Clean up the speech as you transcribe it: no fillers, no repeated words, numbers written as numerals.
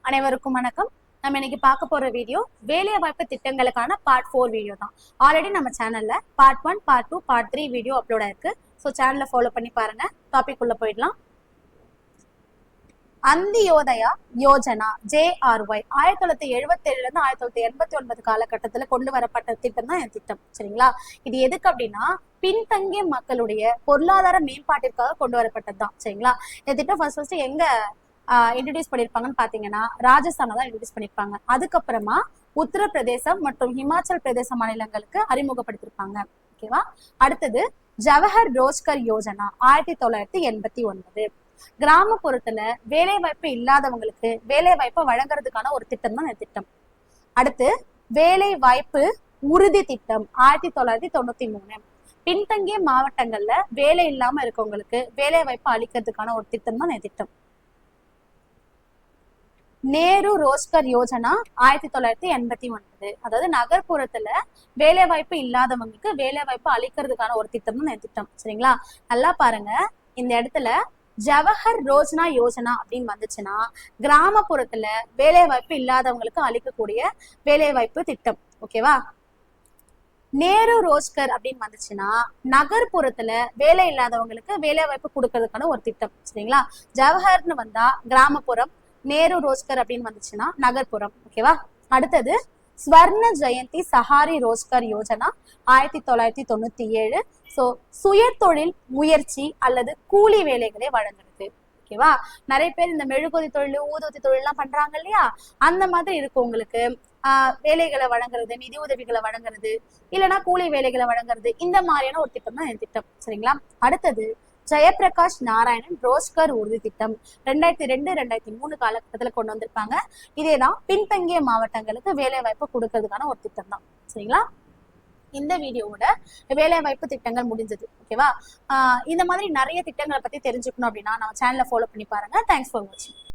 அனைவருக்கும் வணக்கம். நம்ம இன்னைக்கு பார்க்க போற வீடியோ வேலை வாய்ப்பு திட்டங்களுக்கான பார்ட் 4 வீடியோ தான். ஆல்ரெடி நம்ம சேனல்ல part 1, part 2, part 3 video upload ஆயிருக்கு. ஸோ சேனலை ஃபாலோ பண்ணி பாருங்க. டாபிக் உள்ள போயிடலாம். அந்தியோதயா யோஜனா JRY 1977 இருந்து 1989 காலகட்டத்தில் கொண்டு வரப்பட்ட திட்டம் தான் இந்த திட்டம். சரிங்களா? இது எதுக்கு அப்படின்னா பின்தங்கிய மக்களுடைய பொருளாதார மேம்பாட்டிற்காக கொண்டு வரப்பட்டது தான். சரிங்களா? இந்த திட்டம் ஃபர்ஸ்ட் எங்க இன்ட்ரடியூஸ் பண்ணிருப்பாங்கன்னு பாத்தீங்கன்னா ராஜஸ்தான தான் இன்ட்ரடியூஸ் பண்ணிருப்பாங்க. அதுக்கப்புறமா உத்தரப்பிரதேசம் மற்றும் ஹிமாச்சல் பிரதேச மாநிலங்களுக்கு அறிமுகப்படுத்திருப்பாங்க. ஓகேவா? அடுத்தது ஜவஹர் ரோஜ்கர் யோஜனா 1989. கிராமப்புறத்துல வேலை வாய்ப்பு இல்லாதவங்களுக்கு வேலை வாய்ப்பை வழங்குறதுக்கான ஒரு திட்டம் தான் இந்த திட்டம். அடுத்து வேலை வாய்ப்பு உறுதி திட்டம் 1993. பின்தங்கிய மாவட்டங்கள்ல வேலை இல்லாம இருக்கவங்களுக்கு வேலை வாய்ப்பு அளிக்கிறதுக்கான ஒரு திட்டம் தான் இந்த திட்டம். நேரு ரோஜ்கர் யோஜனா 1989. அதாவது நகர்ப்புறத்துல வேலை வாய்ப்பு இல்லாதவங்களுக்கு வேலை வாய்ப்பு அளிக்கிறதுக்கான ஒரு திட்டம் தான் இந்த திட்டம். சரிங்களா? நல்லா பாருங்க. இந்த இடத்துல ஜவஹர் ரோஜ்னா யோஜனா அப்படின்னு வந்துச்சுன்னா கிராமப்புறத்துல வேலை வாய்ப்பு இல்லாதவங்களுக்கு அளிக்கக்கூடிய வேலை வாய்ப்பு திட்டம். ஓகேவா? நேரு ரோஜ்கர் அப்படின்னு வந்துச்சுன்னா நகர்ப்புறத்துல வேலை இல்லாதவங்களுக்கு வேலை வாய்ப்பு கொடுக்கறதுக்கான ஒரு திட்டம். சரிங்களா? ஜவஹர்னு வந்தா கிராமப்புறம், நேரு ரோஜ்கர் அப்படின்னு வந்துச்சுன்னா நகர்ப்புறம். ஓகேவா? அடுத்தது ஸ்வர்ண ஜெயந்தி சஹாரி ரோஜ்கர் யோஜனா 1997. ஸோ சுய தொழில் முயற்சி அல்லது கூலி வேலைகளை வழங்குறது. ஓகேவா? நிறைய பேர் இந்த மெழுகுவதி தொழில், ஊதுவத்தி தொழில் எல்லாம் பண்றாங்க இல்லையா? அந்த மாதிரி இருக்கவங்களுக்கு வேலைகளை வழங்குறது, நிதி உதவிகளை வழங்குறது, இல்லைன்னா கூலி வேலைகளை வழங்குறது, இந்த மாதிரியான ஒரு திட்டம் தான் இந்த திட்டம். சரிங்களா? அடுத்தது ஜெயபிரகாஷ் நாராயணன் ரோஜ்கர் உறுதி திட்டம் 2002, 2003 காலகட்டத்தில் கொண்டு வந்திருப்பாங்க. இதேதான் பின்தங்கிய மாவட்டங்களுக்கு வேலை வாய்ப்பு கொடுக்கறதுக்கான ஒரு திட்டம் தான். சரிங்களா? இந்த வீடியோவோட வேலை வாய்ப்பு திட்டங்கள் முடிஞ்சது. ஓகேவா? இந்த மாதிரி நிறைய திட்டங்களை பத்தி தெரிஞ்சுக்கணும் அப்படின்னா நம்ம சேனலை ஃபாலோ பண்ணி பாருங்க. தேங்க்ஸ் ஃபார் வாட்சிங்.